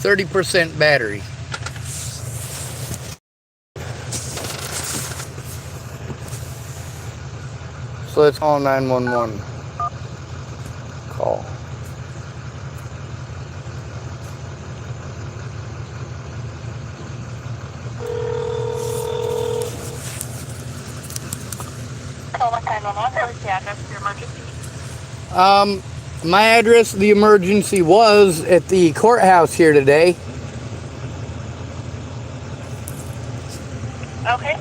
30% battery. So let's call 911. Call. What's the address of your emergency? My address of the emergency was at the courthouse here today. Okay.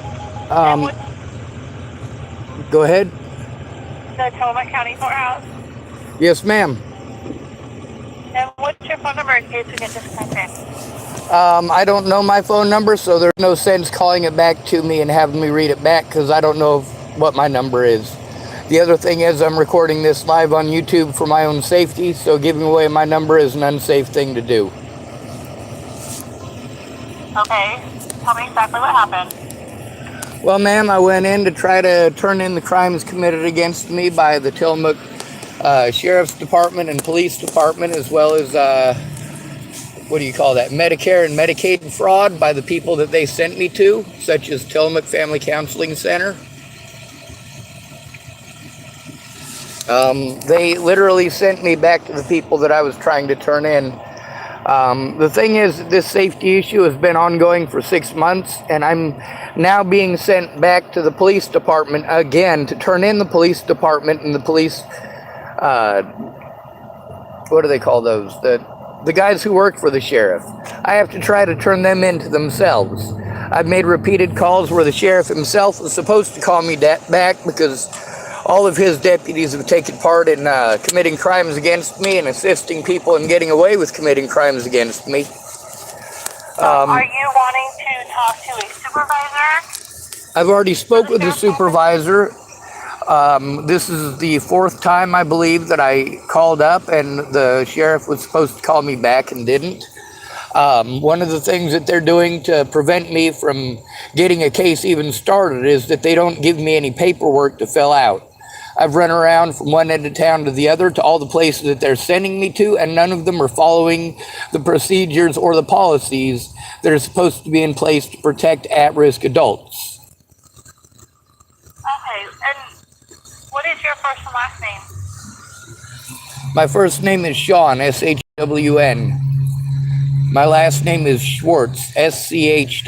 Go ahead. The Tillamook County Courthouse. Yes, ma'am. And what's your phone number in case we get disconnected? I don't know my phone number, so there's no sense calling it back to me and having me read it back because I don't know what my number is. The other thing is I'm recording this live on YouTube for my own safety, so giving away my number is an unsafe thing to do. Okay. Tell me exactly what happened. Well, ma'am, I went in to try to turn in the crimes committed against me by the Tillamook Sheriff's Department and Police Department, as well as, Medicare and Medicaid fraud by the people that they sent me to, such as Tillamook Family Counseling Center. They literally sent me back to the people that I was trying to turn in. The thing is, this safety issue has been ongoing for 6 months, and I'm now being sent back to the police department again to turn in the police department and the police, what do they call those? The guys who work for the sheriff. I have to try to turn them into themselves. I've made repeated calls where the sheriff himself was supposed to call me back because all of his deputies have taken part in committing crimes against me and assisting people in getting away with committing crimes against me. Are you wanting to talk to a supervisor? I've already spoke with the supervisor. This is the 4th time, I believe, that I called up and the sheriff was supposed to call me back and didn't. One of the things that they're doing to prevent me from getting a case even started is that they don't give me any paperwork to fill out. I've run around from one end of town to the other to all the places that they're sending me to, and none of them are following the procedures or the policies that are supposed to be in place to protect at-risk adults. Okay, and what is your first and last name? My first name is Sean, S-H-W-N. My last name is Schwartz, S-C-H-W-A-R-T-Z.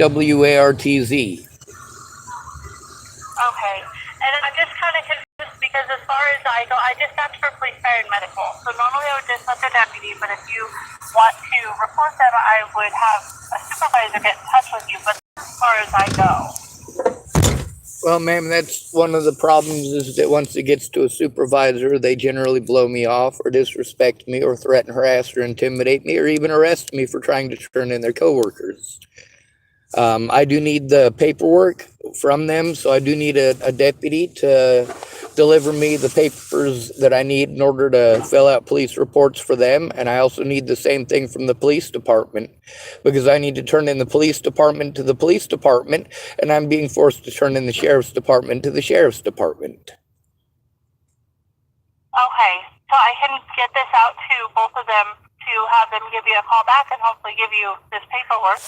Okay, and I'm just kind of confused because as far as I go, I just asked for police, fire, and medical. So normally I would just let the deputy, but if you want to report them, I would have a supervisor get in touch with you, but as far as I go. Well, ma'am, that's one of the problems is that once it gets to a supervisor, they generally blow me off or disrespect me or threaten, harass, or intimidate me or even arrest me for trying to turn in their coworkers. I do need the paperwork from them, so I do need a deputy to deliver me the papers that I need in order to fill out police reports for them, and I also need the same thing from the police department because I need to turn in the police department to the police department, and I'm being forced to turn in the sheriff's department to the sheriff's department. Okay, so I can get this out to both of them to have them give you a call back and hopefully give you this paperwork.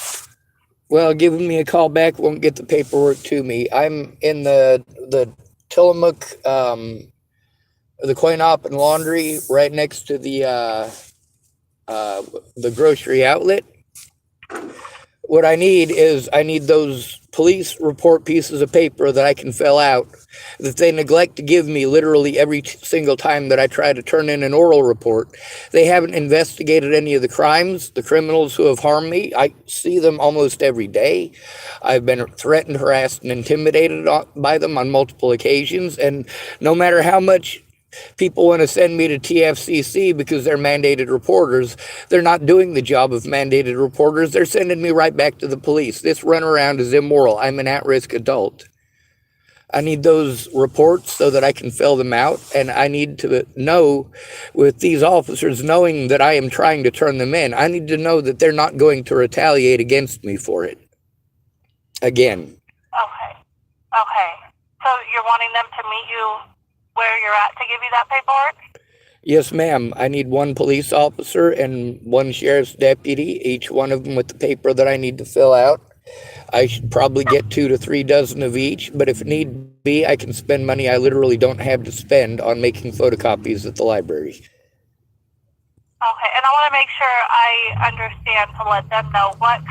Well, giving me a call back won't get the paperwork to me. I'm in the Tillamook, the Coin Op and Laundry, right next to the grocery outlet. What I need is those police report pieces of paper that I can fill out that they neglect to give me literally every single time that I try to turn in an oral report. They haven't investigated any of the crimes, the criminals who have harmed me. I see them almost every day. I've been threatened, harassed, and intimidated by them on multiple occasions, and no matter how much people want to send me to TFCC because they're mandated reporters, they're not doing the job of mandated reporters. They're sending me right back to the police. This runaround is immoral. I'm an at-risk adult. I need those reports so that I can fill them out, and I need to know, with these officers knowing that I am trying to turn them in, I need to know that they're not going to retaliate against me for it again. Okay. So you're wanting them to meet you where you're at to give you that paperwork? Yes, ma'am. I need one police officer and one sheriff's deputy, each one of them with the paper that I need to fill out. I should probably get 2 to 3 dozen of each, but if need be, I can spend money I literally don't have to spend on making photocopies at the library. Okay, and I want to make sure I understand to let them know what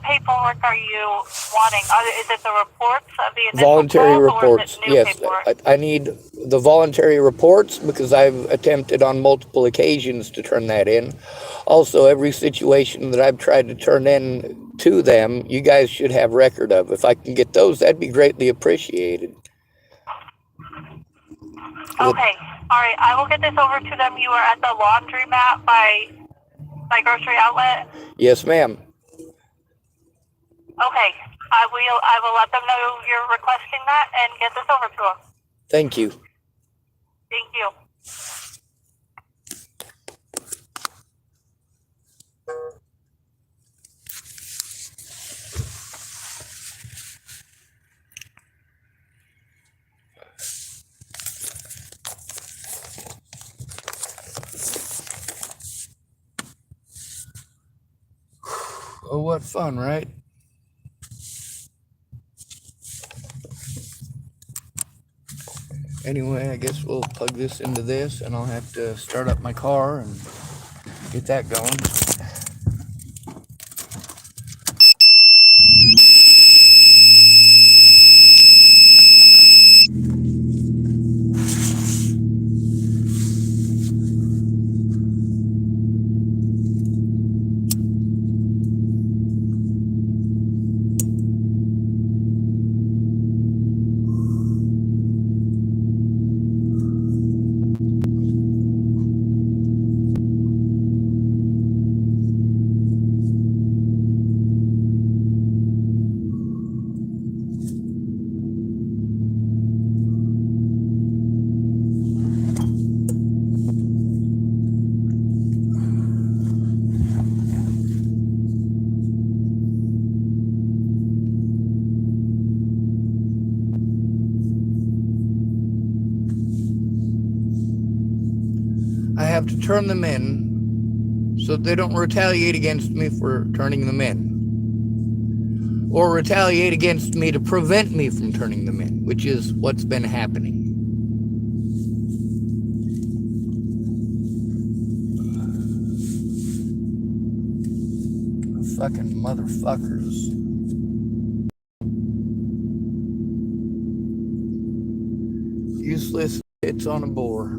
paperwork are you wanting? Is it the reports of the initial Voluntary calls, reports. or is it new Yes, paperwork? I need the voluntary reports because I've attempted on multiple occasions to turn that in. Also, every situation that I've tried to turn in to them, you guys should have record of. If I can get those, that'd be greatly appreciated. Okay, all right. I will get this over to them. You are at the laundromat by grocery outlet. Yes, ma'am. Okay, I will let them know you're requesting that and get this over to them. Thank you. Thank you. Oh, what fun, right? Anyway, I guess we'll plug this into this and I'll have to start up my car and get that going. I have to turn them in so they don't retaliate against me for turning them in, or retaliate against me to prevent me from turning them in, which is what's been happening. Fucking motherfuckers. Useless hits on a bore.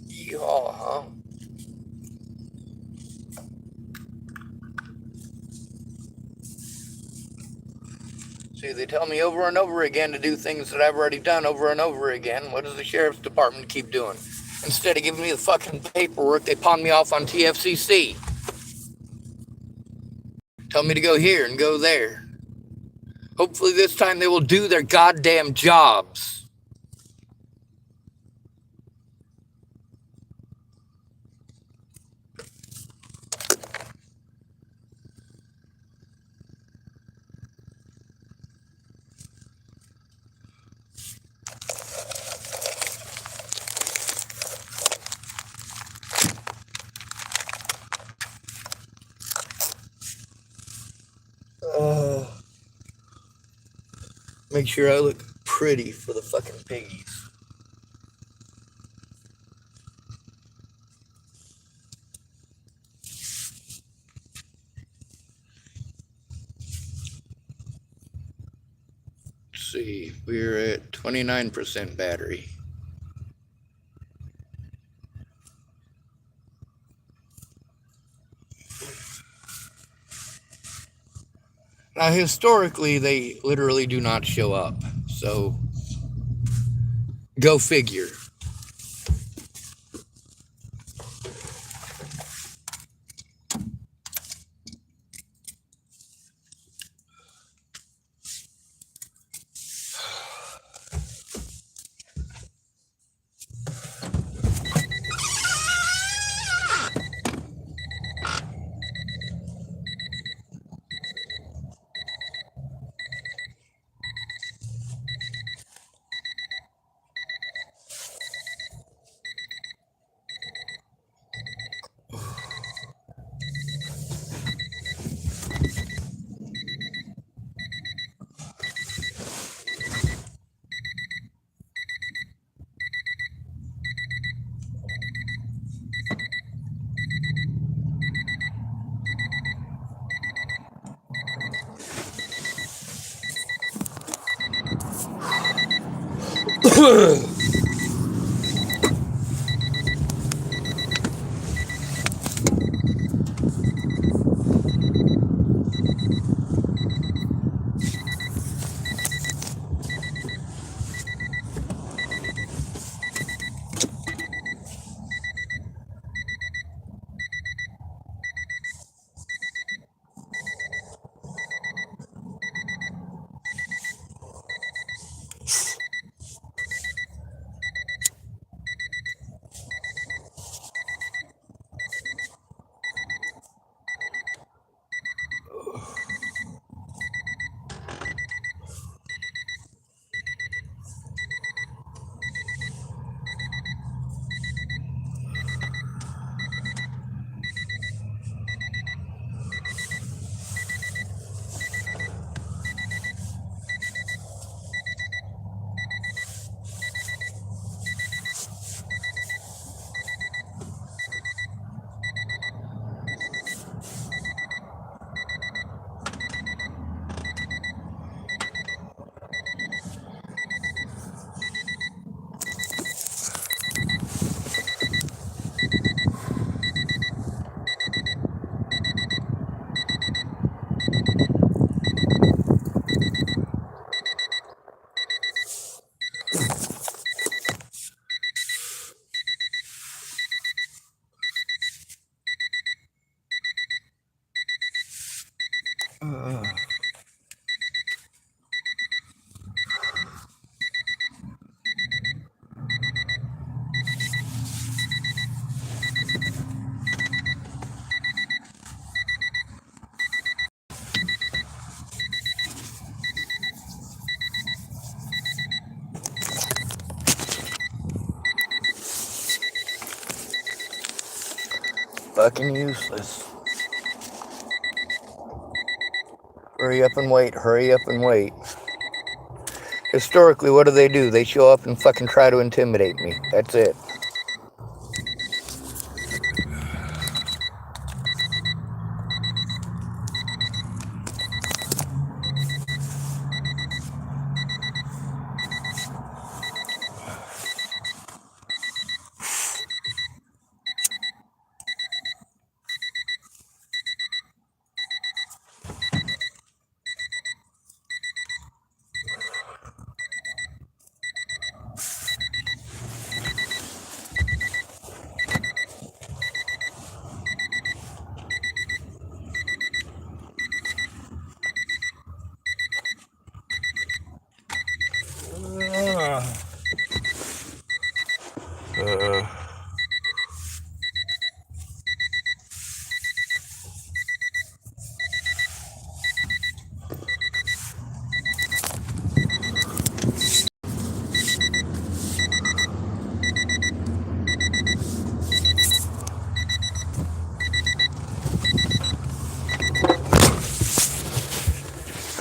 Yeehaw, huh? See, they tell me over and over again to do things that I've already done over and over again. What does the sheriff's department keep doing? Instead of giving me the fucking paperwork, they pawn me off on TFCC. Tell me to go here and go there. Hopefully this time they will do their goddamn jobs. Make sure I look pretty for the fucking piggies. Let's see, we're at 29% battery. Now, historically, they literally do not show up. So, go figure. Fucking useless. Hurry up and wait, hurry up and wait. Historically, what do? They show up and fucking try to intimidate me. That's it.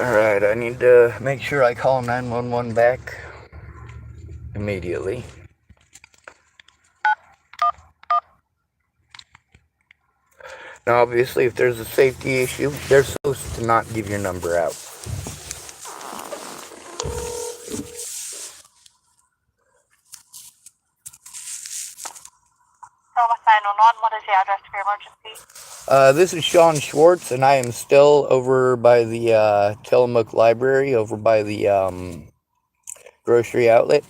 Alright, I need to make sure I call 911 back immediately. Now, obviously, if there's a safety issue, they're supposed to not give your number out. Tillamook 911, what is the address of your emergency? This is Sean Schwartz, and I am still over by the Tillamook Library, over by the grocery outlet.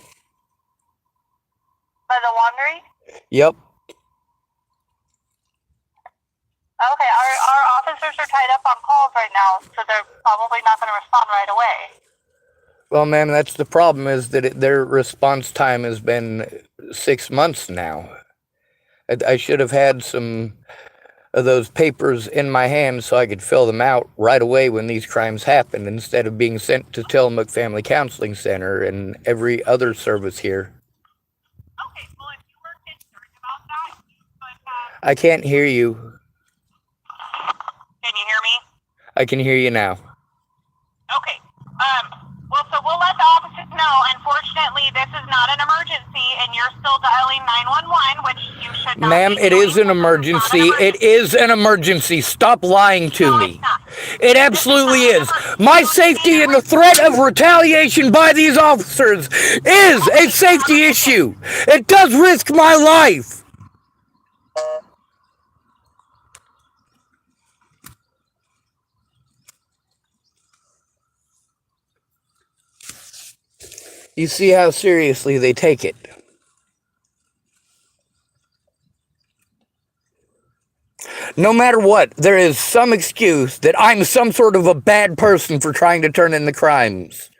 By the laundry? Yep. Okay, our officers are tied up on calls right now, so they're probably not going to respond right away. Well, ma'am, that's the problem, is that their response time has been 6 months now. I should have had some of those papers in my hand so I could fill them out right away when these crimes happened, instead of being sent to Tillamook Family Counseling Center and every other service here. Okay, well, if you were concerned about that, you could have... I can't hear you. Can you hear me? I can hear you now. Okay. Well, so we'll let the officers know. Unfortunately, this is not an emergency, and you're still dialing 911, which you should not. Ma'am, it is an emergency. It is an emergency. Stop lying to me. It absolutely is. My safety and the threat of retaliation by these officers is a safety issue. It does risk my life. You see how seriously they take it. No matter what, there is some excuse that I'm some sort of a bad person for trying to turn in the crimes.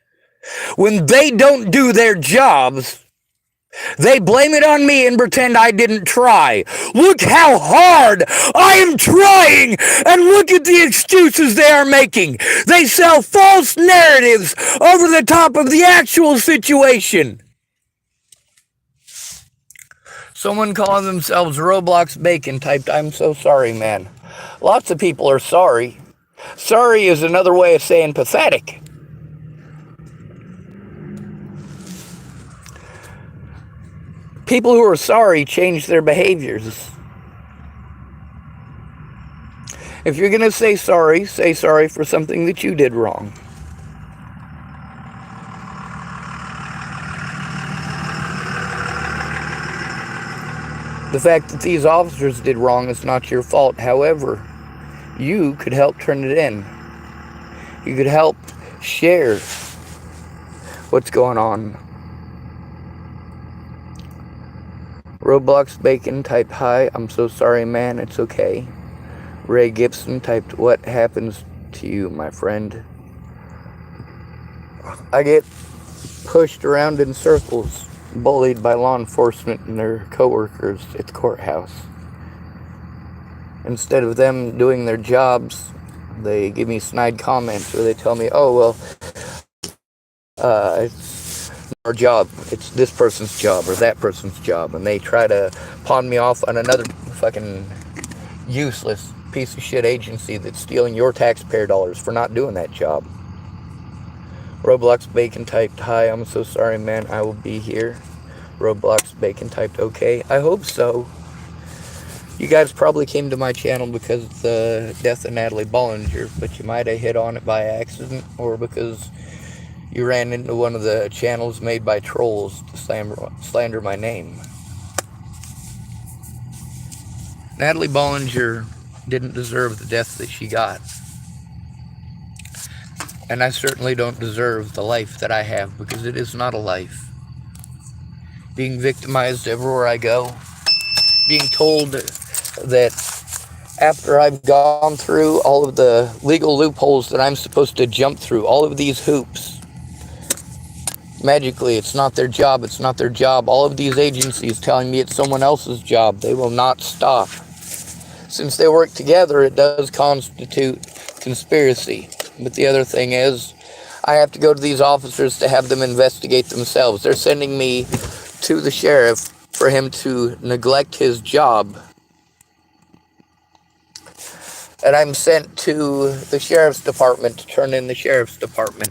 When they don't do their jobs, they blame it on me and pretend I didn't try. Look how hard I am trying, and look at the excuses they are making. They sell false narratives over the top of the actual situation. Someone calling themselves Roblox Bacon typed, "I'm so sorry, man." Lots of people are sorry. Sorry is another way of saying pathetic. People who are sorry change their behaviors. If you're going to say sorry for something that you did wrong. The fact that these officers did wrong is not your fault. However, you could help turn it in. You could help share what's going on. Roblox Bacon typed, "Hi, I'm so sorry, man, it's okay." Ray Gibson typed, "What happens to you, my friend?" I get pushed around in circles, bullied by law enforcement and their coworkers at the courthouse. Instead of them doing their jobs, they give me snide comments, or they tell me, "Oh, well, it's our job, it's this person's job or that person's job," and they try to pawn me off on another fucking useless piece of shit agency that's stealing your taxpayer dollars for not doing that job. Roblox Bacon typed, "Hi, I'm so sorry, man, I will be here." Roblox Bacon typed, "Okay, I hope so." You guys probably came to my channel because of the death of Natalie Bollinger, but you might have hit on it by accident, or because you ran into one of the channels made by trolls to slander my name. Natalie Bollinger didn't deserve the death that she got. And I certainly don't deserve the life that I have, because it is not a life. Being victimized everywhere I go. Being told that after I've gone through all of the legal loopholes that I'm supposed to jump through, all of these hoops, magically, it's not their job, it's not their job. All of these agencies telling me it's someone else's job. They will not stop. Since they work together, it does constitute conspiracy. But the other thing is, I have to go to these officers to have them investigate themselves. They're sending me to the sheriff for him to neglect his job. And I'm sent to the sheriff's department to turn in the sheriff's department.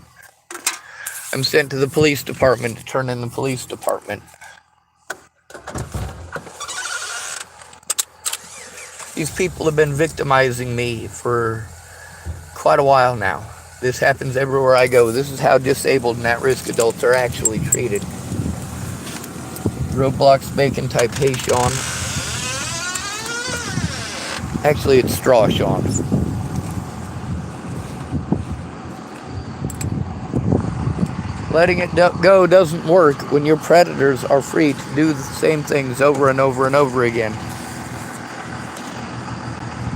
I'm sent to the police department to turn in the police department. These people have been victimizing me for quite a while now. This happens everywhere I go. This is how disabled and at-risk adults are actually treated. Roblox Bacon type, hey Sean. Actually, it's Straw Sean. Letting it go doesn't work when your predators are free to do the same things over and over and over again.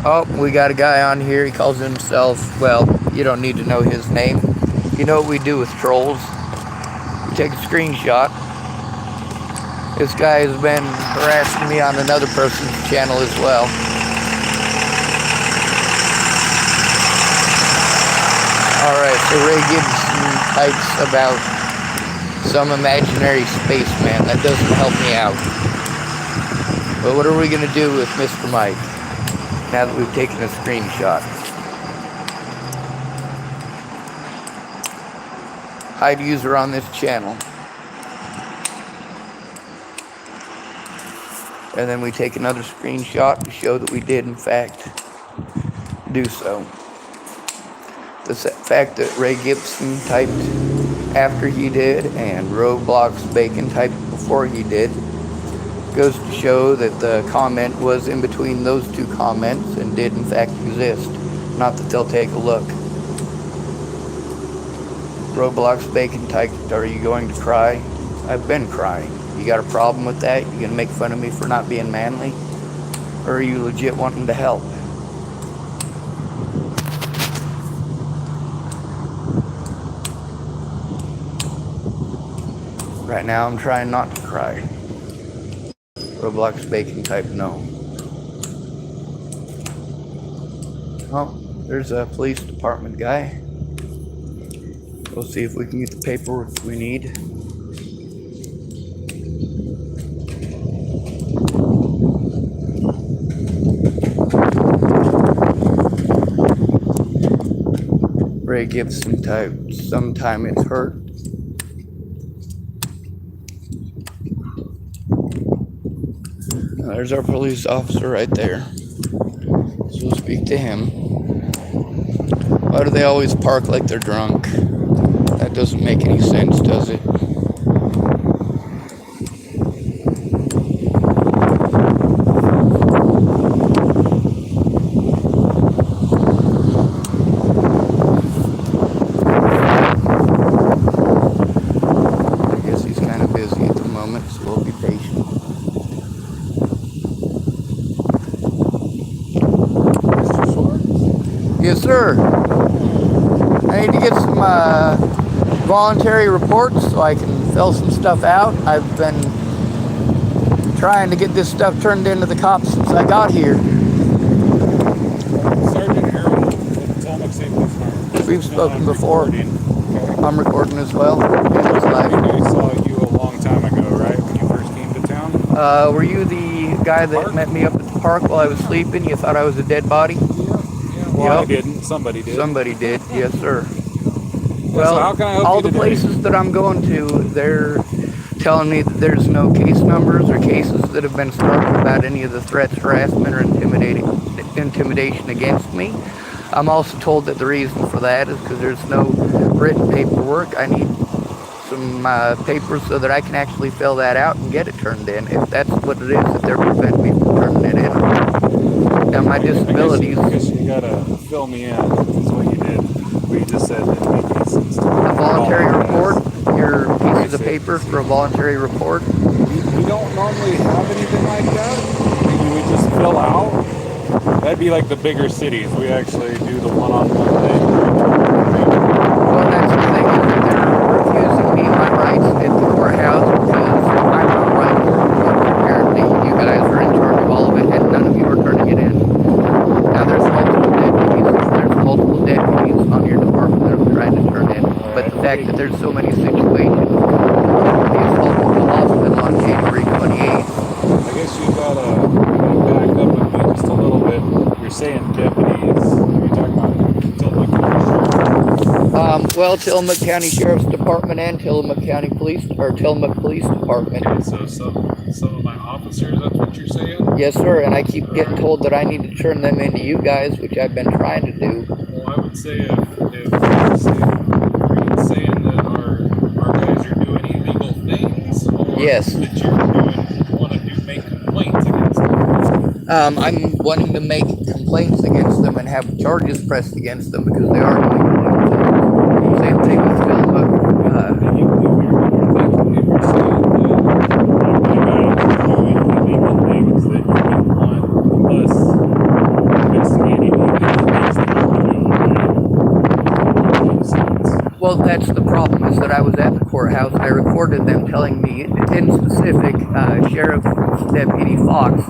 Oh, we got a guy on here. He calls himself, well, you don't need to know his name. You know what we do with trolls? We take a screenshot. This guy has been harassing me on another person's channel as well. Alright, so Ray Gibson types about some imaginary spaceman. That doesn't help me out. But what are we going to do with Mr. Mike now that we've taken a screenshot? Hide user on this channel. And then we take another screenshot to show that we did in fact do so. The fact that Ray Gibson typed after he did and Roblox Bacon typed before he did goes to show that the comment was in between those two comments and did in fact exist. Not that they'll take a look. Roblox Bacon typed, are you going to cry? I've been crying. You got a problem with that? You gonna make fun of me for not being manly? Or are you legit wanting to help? Right now I'm trying not to cry. Roblox Bacon type no. Oh, there's a police department guy. We'll see if we can get the paperwork we need. Ray Gibson typed, sometime it hurt. There's our police officer right there. So we'll speak to him. Why do they always park like they're drunk? That doesn't make any sense, does it? I guess he's kind of busy at the moment, so we'll be patient. Yes, sir. I need to get some voluntary reports so I can fill some stuff out. I've been trying to get this stuff turned into the cops since I got here. Sergeant Harold, Tillamook Safety Farm. We've spoken before. I'm recording as well. I saw you a long time ago, right? When you first came to town? Were you the guy that met me up at the park while I was sleeping? You thought I was a dead body? Well, I didn't. Somebody did. Somebody did, yes, sir. Well, so how can I help all you the today? places that I'm going to, they're telling me that there's no case numbers or cases that have been started about any of the threats, harassment, or intimidation against me. I'm also told that the reason for that is because there's no written paperwork. I need some papers so that I can actually fill that out and get it turned in, if that's what it is that they're preventing me from turning it in. Now, my disabilities... I guess you gotta fill me in, is what you did. What you just said didn't make any sense to me. A voluntary report, your pieces of paper for a voluntary report. We don't normally have anything like that. Maybe we just fill out. That'd be like the bigger cities. We actually do the one-on-one thing. Well, that's the thing, is that they're refusing me my rights at the courthouse because I'm not right to report. Apparently, you guys are in charge of all of it, and none of you are turning it in. Now, there's multiple deputies on your department that I'm trying to turn in, but the fact that there's so many situations, these multiple hospitals on January 28th. I guess you gotta back up with me just a little bit. You're saying deputies. Well, Tillamook County Sheriff's Department and Tillamook County Police, or Tillamook Police Department. Okay, so some of my officers, that's what you're saying? Yes, sir, and I keep getting told that I need to turn them into you guys, which I've been trying to do. Well, I would say are you saying that our guys are doing illegal things, or Yes. that you're want to make complaints against them? I'm wanting to make complaints against them and have charges pressed against them because they are doing illegal things. Same thing with Tillamook. If you're saying that my guys are doing illegal things, that you would want us investigating illegal things that you're doing, right? Well, that's the problem, is that I was at the courthouse. I recorded them telling me, in specific, Sheriff Deputy Fox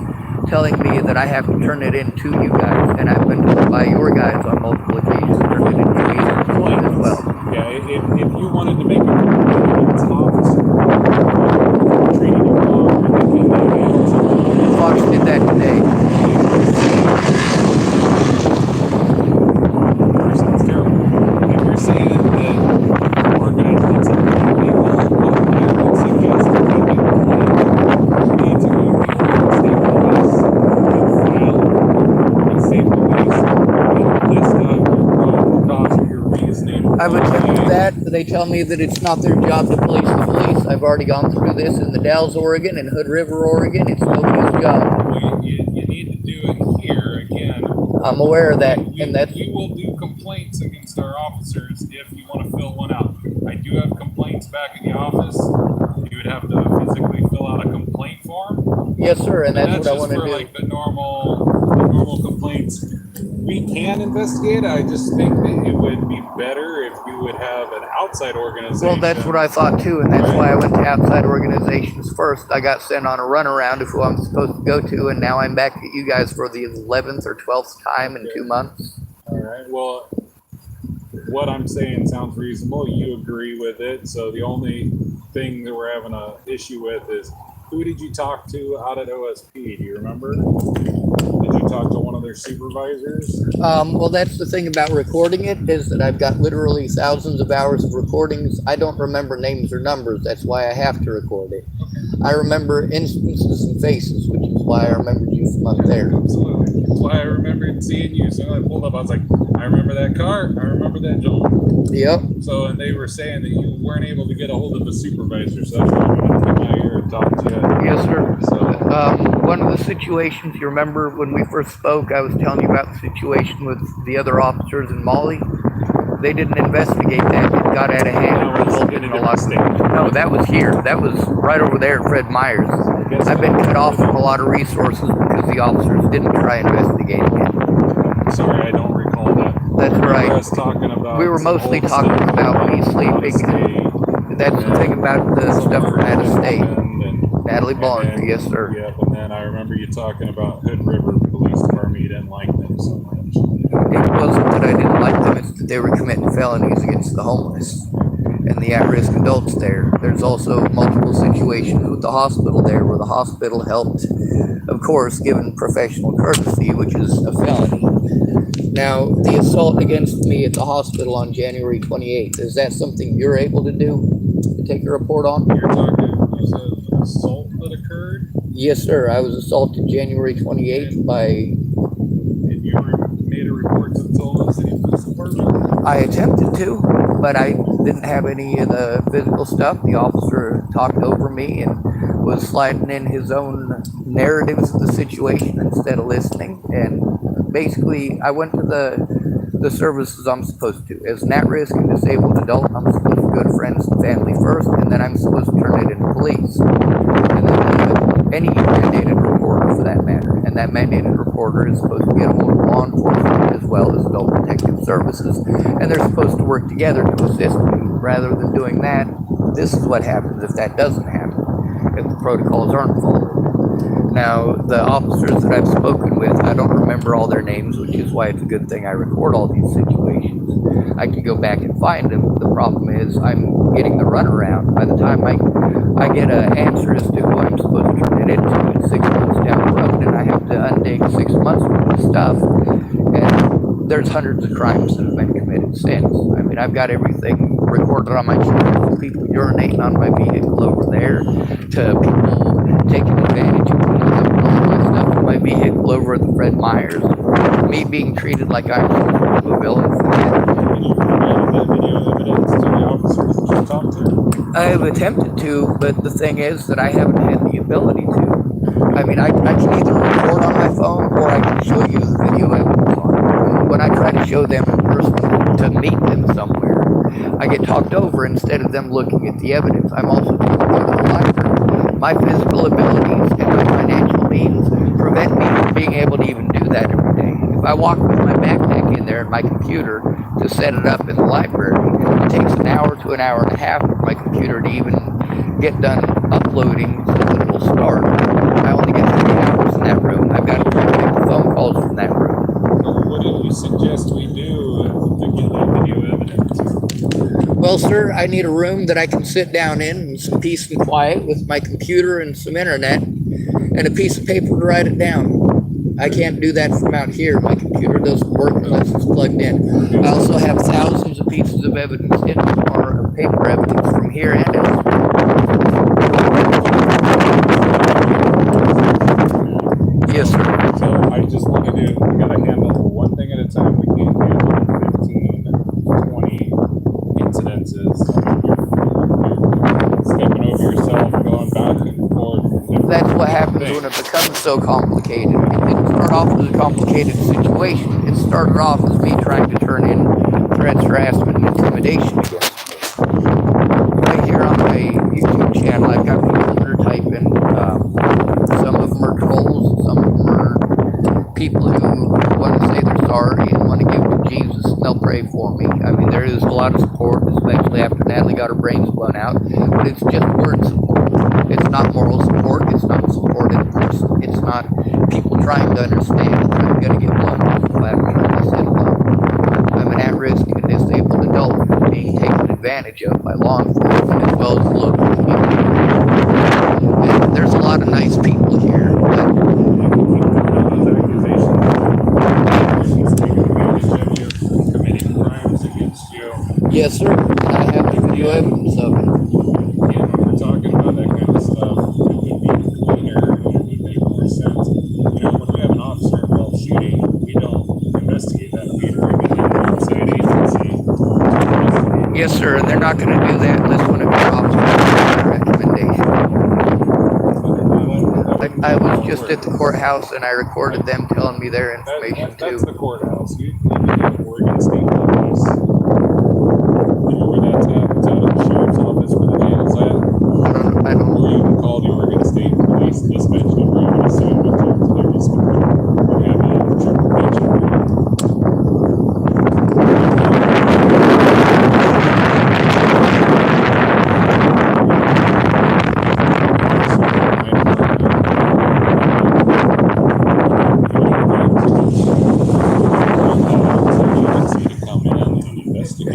telling me that I have to turn it in to you guys, and I've been told by your guys on multiple occasions to turn it in to you as well. Yeah, if you wanted to make a complaint against an officer treating you wrong or anything like that, Fox did that today. sounds terrible. If you're saying that our guys did something illegal, I would suggest that you need to go to the state police and file a state police and list out your cause or your reasoning. I've attempted that, but they tell me that it's not their job to police the police. I've already gone through this in the Dalles, Oregon, and Hood River, Oregon. It's nobody's job. Well, you need to do it here again. I'm aware of that, and that's You will do complaints against our officers if you want to fill one out. I do have complaints back in the office. You would have to physically fill out a complaint form. yes, sir, and that's what I just want to for do. like the normal complaints. We can investigate. I just think that it would be better if we would have an outside organization. Well, that's what I thought too, and that's why I went to outside organizations first. I got sent on a runaround of who I'm supposed to go to, and now I'm back at you guys for the 11th or 12th time in 2 months. All right. Well, what I'm saying sounds reasonable. You agree with it. So the only thing that we're having an issue with is, who did you talk to out at OSP? Do you remember? Did you talk to one of their supervisors? Well, that's the thing about recording it, is that I've got literally thousands of hours of recordings. I don't remember names or numbers. That's why I have to record it. I remember instances and faces, which is why I remembered you from up there. Absolutely. That's why I remembered seeing you. So when I pulled up, I was like, I remember that car. I remember that John. Yep. So, and they were saying that you weren't able to get a hold of a supervisor. So that's why I wanted to come out here and talk to you. Yes, sir. So, One of the situations, you remember when we first spoke, I was telling you about the situation with the other officers in Mali. They didn't investigate that. It got out of hand and resulted in a lot of things. No, that was here. That was right over there at Fred Meyer's. I've been cut off from a lot of resources because the officers didn't try investigating it. sorry, I don't recall that. That's right. I was talking about. We were mostly talking about me sleeping. That's the thing about the stuff from out of state. Natalie Barnes, yes, sir. Yep, and then I remember you talking about Hood River Police Department. You didn't like them so much. It wasn't that I didn't like them, it's that they were committing felonies against the homeless and the at-risk adults there. There's also multiple situations with the hospital there where the hospital helped, of course, given professional courtesy, which is a felony. Now, the assault against me at the hospital on January 28th, is that something you're able to do, to take a report on? You're talking, was it an assault that occurred? Yes, sir. I was assaulted January 28th by... And you made a report to the Tulsa City Police Department? I attempted to, but I didn't have any of the physical stuff. The officer talked over me and was sliding in his own narratives of the situation instead of listening. And basically, I went to the services I'm supposed to. As an at-risk and disabled adult, I'm supposed to go to friends and family first, and then I'm supposed to turn it into police. And then any mandated reporter for that matter. And that mandated reporter is supposed to get a hold of law enforcement as well as adult protective services. And they're supposed to work together to assist me. Rather than doing that, this is what happens if that doesn't happen, if the protocols aren't followed. Now, the officers that I've spoken with, I don't remember all their names, which is why it's a good thing I record all these situations. I could go back and find them. The problem is I'm getting the runaround. By the time I get an answer as to who I'm supposed to turn it into, it's 6 months down the road, and I have to undig 6 months worth of stuff. And there's hundreds of crimes that have been committed since. I mean, I've got everything recorded on my channel, from people urinating on my vehicle over there, to people taking advantage of me, all my stuff in my vehicle over at the Fred Meyer's, me being treated like I'm some sort of a villain for that. And you provided that video evidence to the officers that you talked to? I have attempted to, but the thing is that I haven't had the ability to. I mean, I can either record on my phone or I can show you the video evidence on it. When I try to show them in person to meet them somewhere, I get talked over instead of them looking at the evidence. I'm also told to go to the library. My physical abilities and my financial means prevent me from being able to even do that every day. If I walk with my backpack in there and my computer to set it up in the library, it takes an hour to an hour and a half for my computer to even get done uploading so that it will start. I only get 3 hours in that room. I've got to try to make the phone calls from that room. What do you suggest we do to get that video evidence? Well, sir, I need a room that I can sit down in some peace and quiet with my computer and some internet and a piece of paper to write it down. I can't do that from out here. My computer doesn't work unless it's plugged in. I also have thousands of pieces of evidence in or paper evidence from here and elsewhere. Yes, sir. So I just wanted to, we gotta handle one thing at a time. We can't handle 15, 20 incidences. You're stepping over yourself, going back and forth. That's what happens when it becomes so complicated. It didn't start off as a complicated situation. It started off as me trying to turn in threats, harassment, and intimidation against me. Right here on my YouTube channel, I've got people that are typing. Some of them are trolls, some of them are people who want to say they're sorry and want to give to Jesus and they'll pray for me. I mean, there is a lot of support, especially after Natalie got her brains blown out, but it's just word support. It's not moral support, it's not support in person, it's not people trying to understand that I'm going to get blown off the left turn this in alone. I'm an at-risk and disabled adult who's being taken advantage of by law enforcement as well as the local community. And there's a lot of nice people here, but yes, sir. I have the video evidence of it. When we're talking about that kind of stuff, it would be cleaner and it would make more sense. You know, when we have an officer involved shooting, we don't investigate that. We bring it in outside agency to investigate. Yes, sir. And they're not going to do that unless one of your officers makes a recommendation. I was just at the courthouse and I recorded them telling me their information That's too. the courthouse. You need to get Oregon State Police. You know where that's at? It's out of the sheriff's office where the jail's at. I don't Or you can call the Oregon State Police dispatch number. I would assume and talk to their dispatcher. We have a triple mention.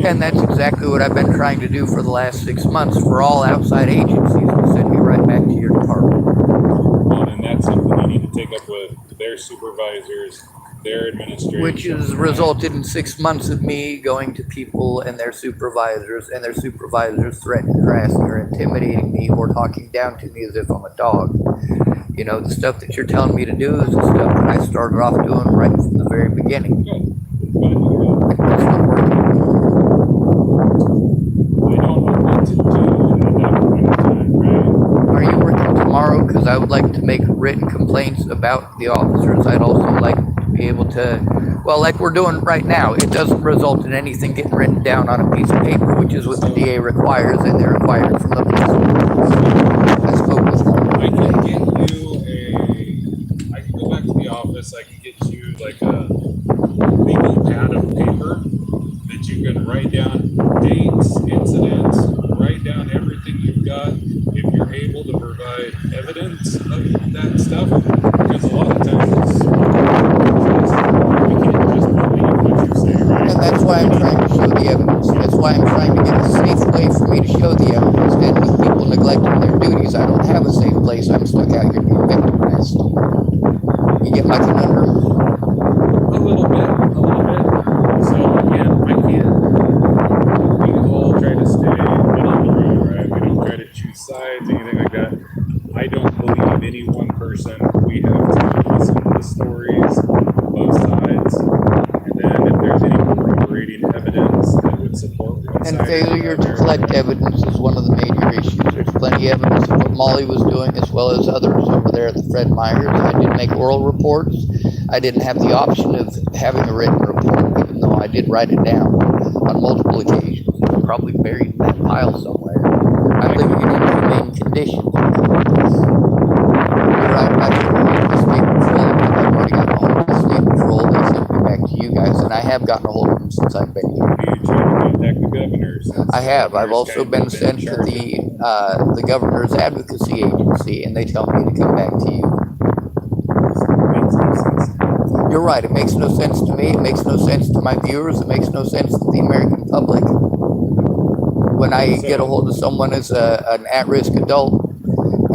And that's exactly what I've been trying to do for the last 6 months for all outside agencies to send me right back to your department. Well, and that's something you need to take up with their supervisors, their administration. Which has resulted in 6 months of me going to people and their supervisors threatening, harassing, or intimidating me or talking down to me as if I'm a dog. You know, the stuff that you're telling me to do is the stuff that I started off doing right from the very beginning. Good. Glad to hear that. It's not working. I don't know what to do at that point in time, right? Are you working tomorrow? Because I would like to make written complaints about the officers. I'd also like to be able to, well, like we're doing right now, it doesn't result in anything getting written down on a piece of paper, which is what the DA requires, and they're required from the police. I spoke with them. I can get you I can go back to the office, I can get you like a legal pad of paper that you can write down dates, incidents, write down everything you've got if you're able to provide evidence of that stuff. Because a lot of times you can't just believe what you say, right? And that's why I'm trying to show the evidence. That's why I'm trying to get a safe way for me to show the evidence. And with people neglecting their duties, I don't have a safe place. I'm stuck out here being victimized. You get my conundrum? A little bit. So again, I can't And decided failure to they're- collect evidence is one of the major issues. There's plenty of evidence of what Molly was doing, as well as others over there at the Fred Meyers. I did make oral reports. I didn't have the option of having a written report, even though I did write it down on multiple occasions. It's probably buried in that pile somewhere. I'm living in inhumane conditions. You're right, I can hold the state patrol, but I've already gotten a hold of the state patrol. They sent me back to you guys, and I have gotten a hold of them since I've been here. You tried to contact the governor. Since I have. I've governor's also kind of been in sent to charge of the governor's advocacy agency, and they tell me to come back to you. Makes no sense. You're right. It makes no sense to me. It makes no sense to my viewers. It makes no sense to the American public. When I get a hold of someone as an at-risk adult,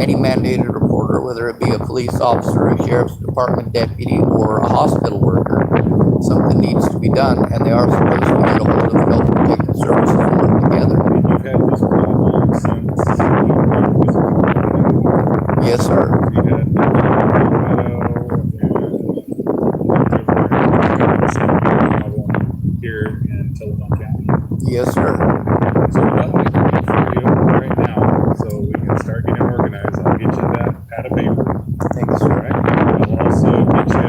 any mandated reporter, whether it be a police officer, a sheriff's department deputy, or a hospital worker, something needs to be done, and they are supposed to get a hold of health protective services and work together. And you've had this problem since Yes, sir. you had here in Tillamook County. Yes, sir. So what I can do for you right now, so we can start getting organized, I'll get you that pad of paper. Thanks, All sir. right. I'll also get you,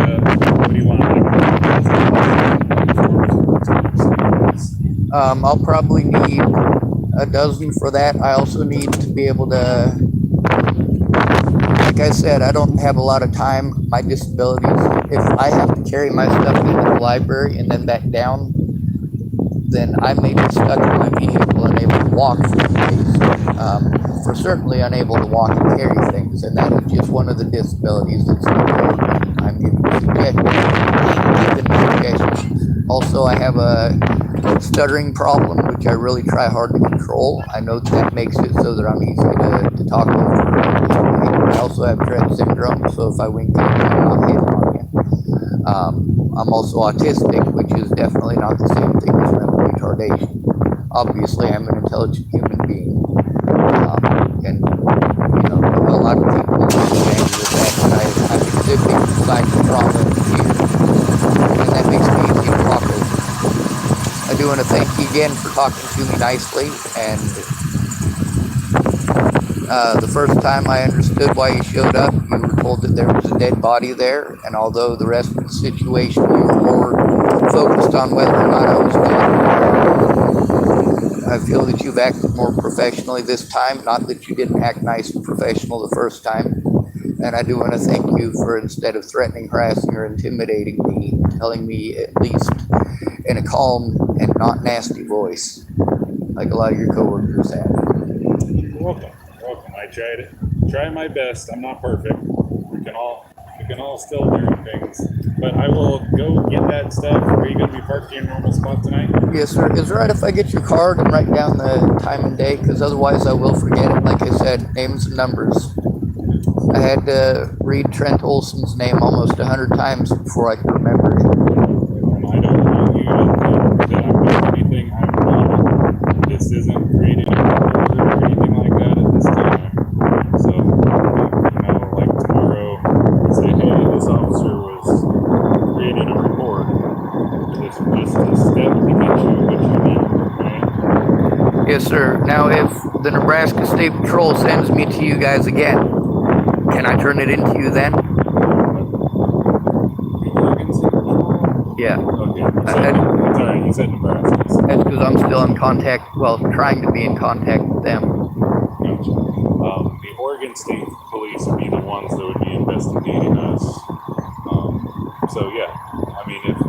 what do you want? I'll probably need a dozen for that. I also need to be able to, like I said, I don't have a lot of time. My disabilities, if I have to carry my stuff into the library and then back down, then I may be stuck in my vehicle, unable to walk for days. For certainly unable to walk and carry things, and that is just one of the disabilities that's I'm giving suggestions. Also, I have a stuttering problem, which I really try hard to control. I know that makes it so that I'm easy to talk over. I also have Tourette syndrome, so if I wink at you, I'm not hitting on you. I'm also autistic, which is definitely not the same thing as mental retardation. Obviously, I'm an intelligent human being. And, you know, a lot of people understand with that, and I'm exhibiting signs of trauma and fear. And that makes me easy to talk over. I do want to thank you again for talking to me nicely, and the first time I understood why you showed up, you were told that there was a dead body there, and although the rest of the situation, you were more focused on whether or not I was dead. I feel that you've acted more professionally this time, not that you didn't act nice and professional the first time. And I do want to thank you for, instead of threatening, harassing, or intimidating me, telling me at least in a calm and not nasty voice, like a lot of your coworkers have. You're welcome. You're welcome. I try my best. I'm not perfect. We can all still learn things. But I will go get that stuff. Are you going to be parked in your normal spot tonight? Yes, sir. Is it right if I get your card and write down the time and day? Because otherwise I will forget it. Like I said, names and numbers. I had to read Trent Olson's name almost 100 times before I could remember it. And I don't want you to think that I'm doing anything I'm not. This isn't creating a report or anything like that at this time. So, you know, like tomorrow, we say, hey, this officer was created a report. It's just a step to get you what you need, okay? Yes, sir. Now, if the Nebraska State Patrol sends me to you guys again, can I turn it into you then? The Oregon State Patrol? Yeah. Okay. Sorry, you said Nebraska. That's because I'm still in contact, well, trying to be in contact with them. Gotcha. The Oregon State Police would be the ones that would be investigating us. So yeah, I mean, if you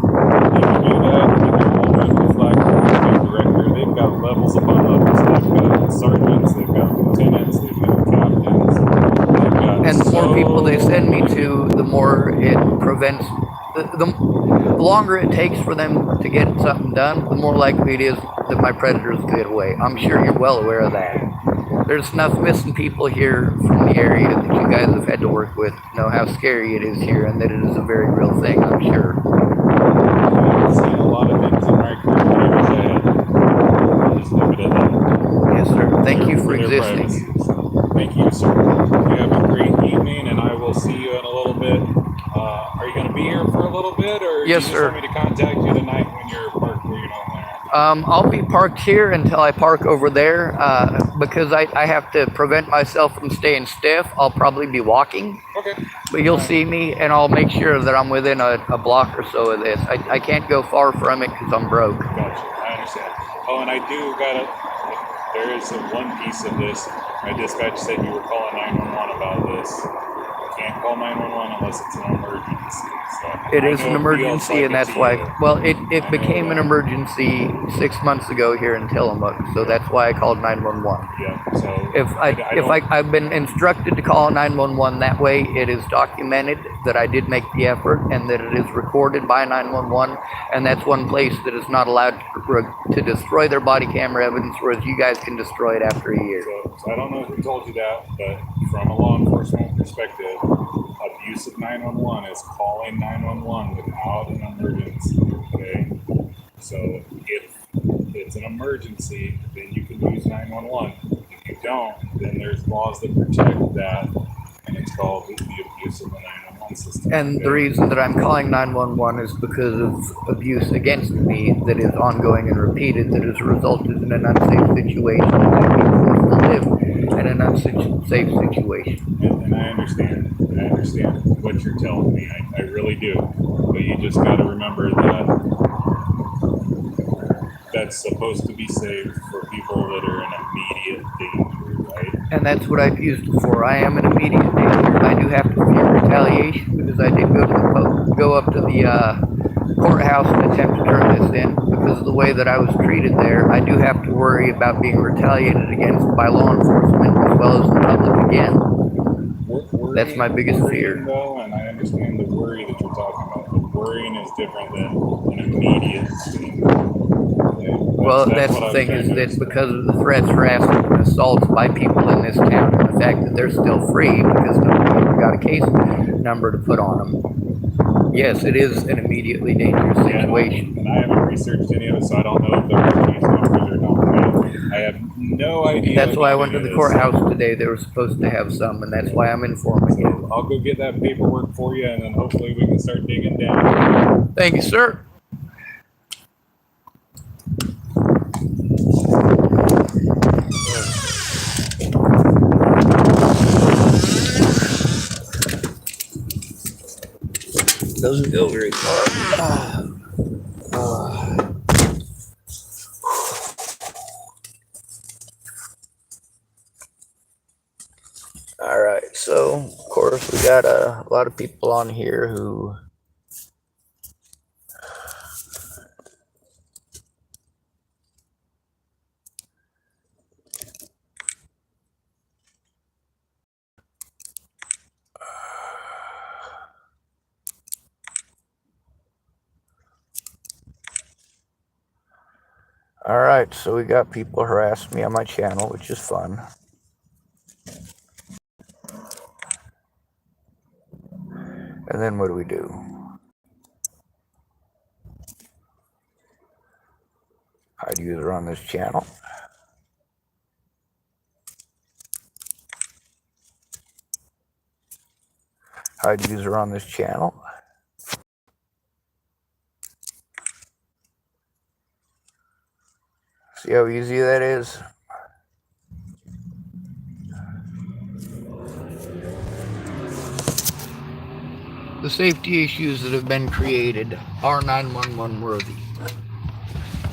do that, you can hold up the flag director. They've got levels upon levels. They've got sergeants, they've got lieutenants, they've got captains. They've got And the more people they send me to, the more it prevents, the longer it takes for them to get something done, the more likely it is that my predators get away. I'm sure you're well aware of that. There's enough missing people here from the area that you guys have had to work with to know how scary it is here and that it is a very real thing, I'm sure. I've seen a lot of things in my career that I wish I had. I'll just leave it at that. Yes, sir. Thank you for their existing. privacy. Thank you, sir. You have a great evening, and I will see you in a little bit. Are you going to be here for a little bit, or Yes, you just sir. want me to contact you tonight when you're parked where you don't there? I'll be parked here until I park over there because I have to prevent myself from staying stiff. I'll probably be walking, Okay. but you'll see me, and I'll make sure that I'm within a block or so of this. I can't go far from it because I'm broke. Gotcha. I understand. Oh, and I do gotta. There is one piece of this. My dispatch said you were calling 911 about this. You can't call 911 unless it's an emergency. So It is an emergency, and that's why. Well, it became an that. emergency 6 months ago here in Tillamook, so that's why I called 911. Yeah. So I've been instructed to call 911, that way it is documented that I did make the effort and that it is recorded by 911, and that's one place that is not allowed to destroy their body camera evidence, whereas you guys can destroy it after a year. So I don't know who told you that, but from a law enforcement perspective, abuse of 911 is calling 911 without an emergency. Okay. So if it's an emergency, then you can use 911. If you don't, then there's laws that protect that, and it's called the abuse of the 911 system. And the reason that I'm calling 911 is because of abuse against me that is ongoing and repeated, that has resulted in an unsafe situation, and being forced to live in an unsafe situation. And I understand. I understand what you're telling me. I really do. But you just got to remember that that's supposed to be safe for people that are in immediate danger, right? And that's what I've used it for. I am in immediate danger. I do have to fear retaliation because I did go up to the courthouse and attempt to turn this in because of the way that I was treated there. I do have to worry about being retaliated against by law enforcement as well as the public again. That's my biggest fear. Though, and I understand the worry that you're talking about. But worrying is different than an immediate thing. Well, that's the thing, is that because of the threats, harassment, and assaults by people in this town, and the fact that they're still free because nobody ever got a case number to put on them. Yes, it is an immediately dangerous situation. And I haven't researched any of it, so I don't know if there are case numbers or not. I have no idea. That's why I went to the courthouse today. They were supposed to have some, and that's why I'm informing you. I'll go get that paperwork for you, and then hopefully we can start digging down. Thank you, sir. Doesn't go very far. All right, so of course we got a lot of people on here who all right, so we got people harassing me on my channel, which is fun. And then what do we do? Hide user on this channel. Hide user on this channel. See how easy that is? The safety issues that have been created are 911 worthy.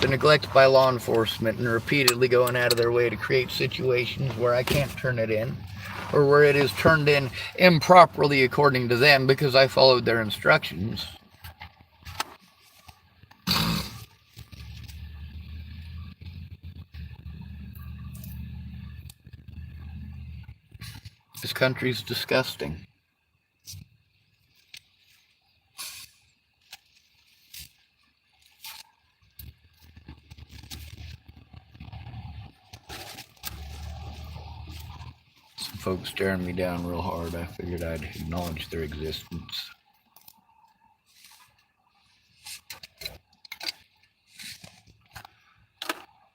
The neglect by law enforcement and repeatedly going out of their way to create situations where I can't turn it in, or where it is turned in improperly according to them because I followed their instructions. This country's disgusting. Some folks staring me down real hard. I figured I'd acknowledge their existence.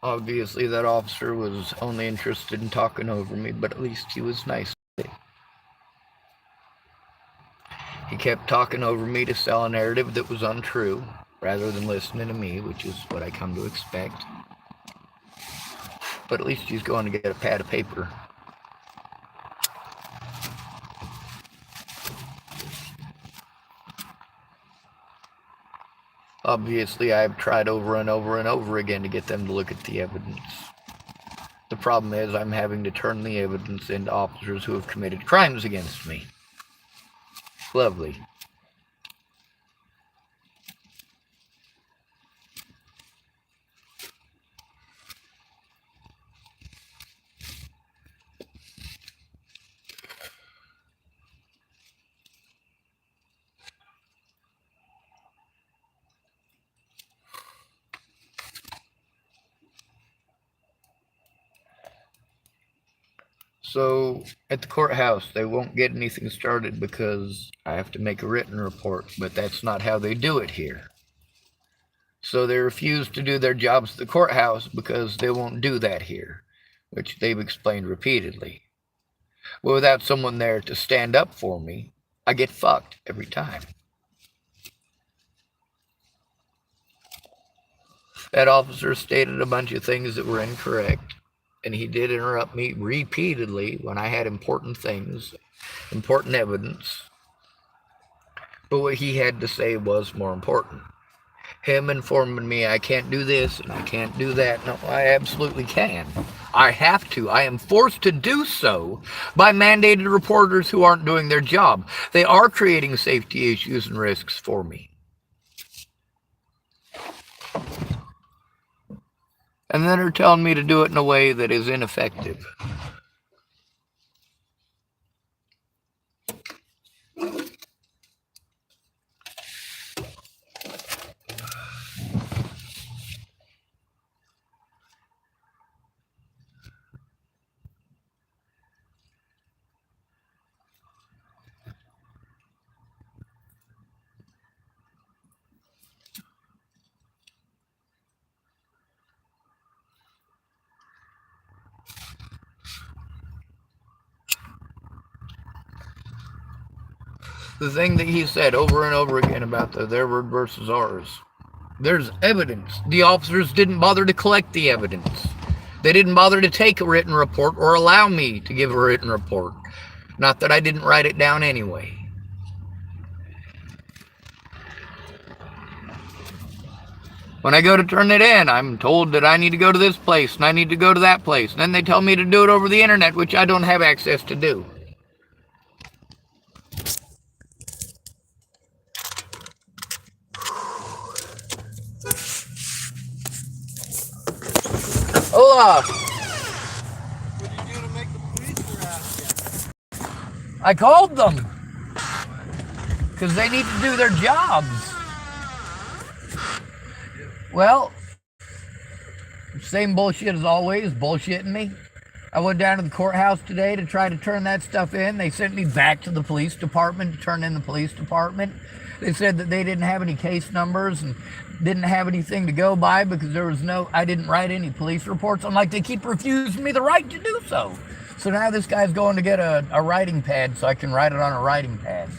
Obviously, that officer was only interested in talking over me, but at least he was nice. He kept talking over me to sell a narrative that was untrue, rather than listening to me, which is what I come to expect. But at least he's going to get a pad of paper. Obviously, I've tried over and over and over again to get them to look at the evidence. The problem is I'm having to turn the evidence into officers who have committed crimes against me. Lovely. So, at the courthouse, they won't get anything started because I have to make a written report, but that's not how they do it here. So they refuse to do their jobs at the courthouse because they won't do that here, which they've explained repeatedly. But without someone there to stand up for me, I get fucked every time. That officer stated a bunch of things that were incorrect, and he did interrupt me repeatedly when I had important things, important evidence. But what he had to say was more important. Him informing me I can't do this and I can't do that. No, I absolutely can. I have to. I am forced to do so by mandated reporters who aren't doing their job. They are creating safety issues and risks for me. And then they're telling me to do it in a way that is ineffective. The thing that he said over and over again about their word versus ours. There's evidence. The officers didn't bother to collect the evidence. They didn't bother to take a written report or allow me to give a written report. Not that I didn't write it down anyway. When I go to turn it in, I'm told that I need to go to this place and I need to go to that place. And then they tell me to do it over the internet, which I don't have access to do. Hola! What did you do to make the police harass you? I called them. Because they need to do their jobs. Well, same bullshit as always, bullshitting me. I went down to the courthouse today to try to turn that stuff in. They sent me back to the police department to turn in the police department. They said that they didn't have any case numbers and didn't have anything to go by because I didn't write any police reports. I'm like, they keep refusing me the right to do so. So now this guy's going to get a writing pad so I can write it on a writing pad.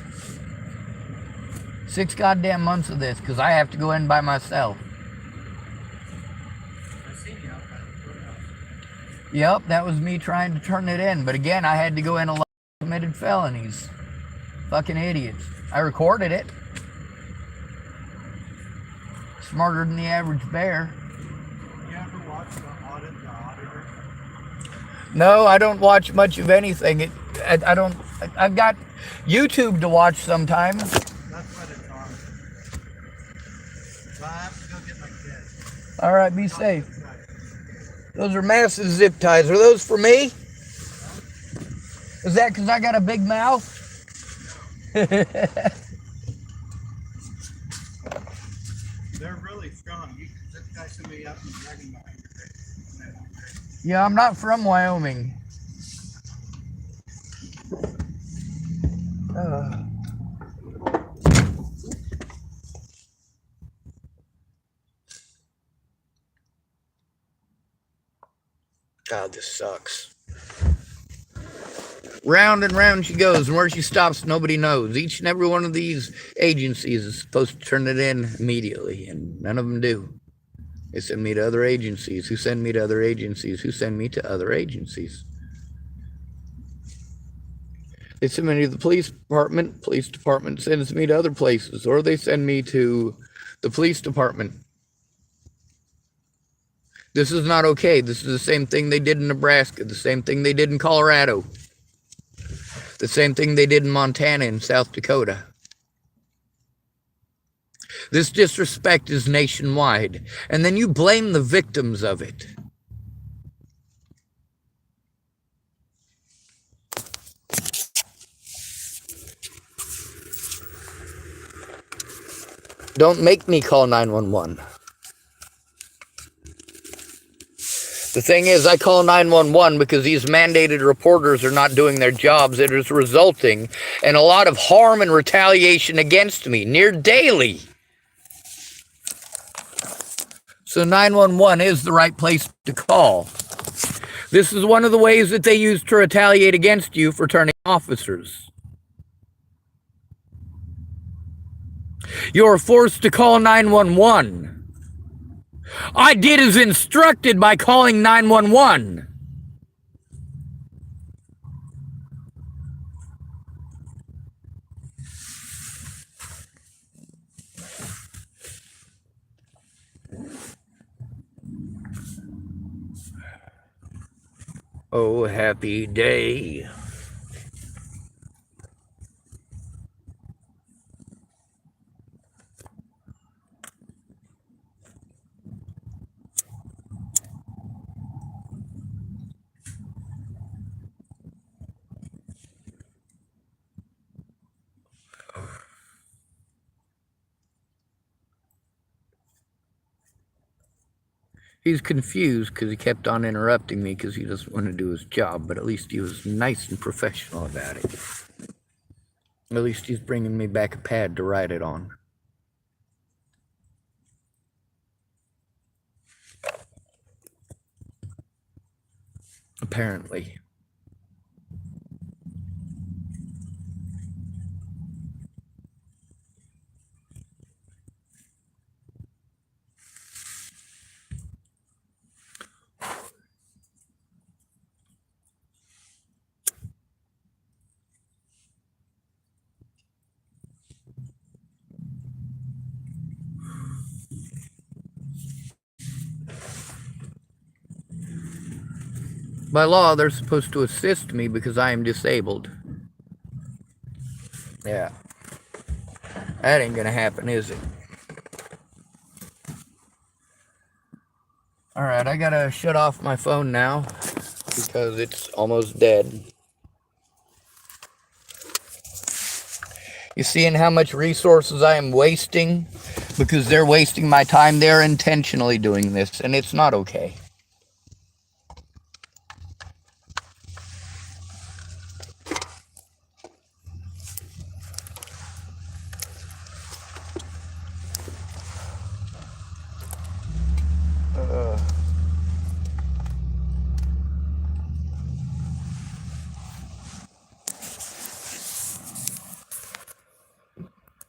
6 goddamn months of this because I have to go in by myself. Yep, that was me trying to turn it in. But again, I had to go in a lot of committed felonies. Fucking idiots. I recorded it. Smarter than the average bear. You ever watch the auditor? No, I don't watch much of anything. I've got YouTube to watch sometimes. That's what it's on. So I have to go get my kids. All right, be safe. Those are massive zip ties. Are those for me? Is that because I got a big mouth? They're really strong. You can zip tie somebody up and drag them behind your face. Yeah, I'm not from Wyoming. God, this sucks. Round and round she goes, and where she stops, nobody knows. Each and every one of these agencies is supposed to turn it in immediately, and none of them do. They send me to other agencies, who send me to other agencies, who send me to other agencies. They send me to the police department sends me to other places, or they send me to the police department. This is not okay. This is the same thing they did in Nebraska, the same thing they did in Colorado, the same thing they did in Montana and South Dakota. This disrespect is nationwide, and then you blame the victims of it. Don't make me call 911. The thing is, I call 911 because these mandated reporters are not doing their jobs. It is resulting in a lot of harm and retaliation against me, near daily. So 911 is the right place to call. This is one of the ways that they use to retaliate against you for turning officers. You're forced to call 911. I did as instructed by calling 911. Oh, happy day. He's confused because he kept on interrupting me because he doesn't want to do his job, but at least he was nice and professional about it. At least he's bringing me back a pad to write it on. Apparently. By law, they're supposed to assist me because I am disabled. Yeah. That ain't gonna happen, is it? Alright, I gotta shut off my phone now because it's almost dead. You seeing how much resources I am wasting? Because they're wasting my time. They're intentionally doing this, and it's not okay.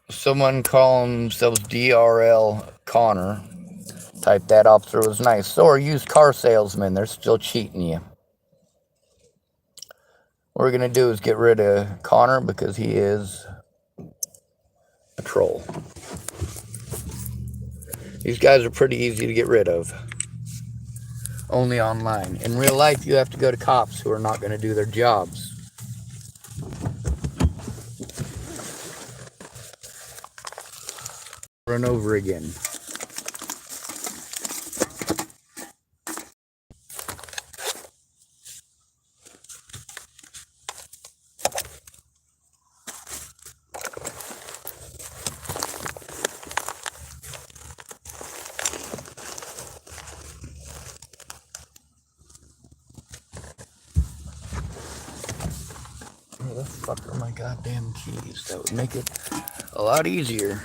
Someone call themselves DRL Connor. Type that officer was nice. Or used car salesman. They're still cheating you. What we're going to do is get rid of Connor because he is a troll. These guys are pretty easy to get rid of. Only online. In real life, you have to go to cops who are not going to do their jobs. Over and over again. Where the fuck are my goddamn keys? That would make it a lot easier.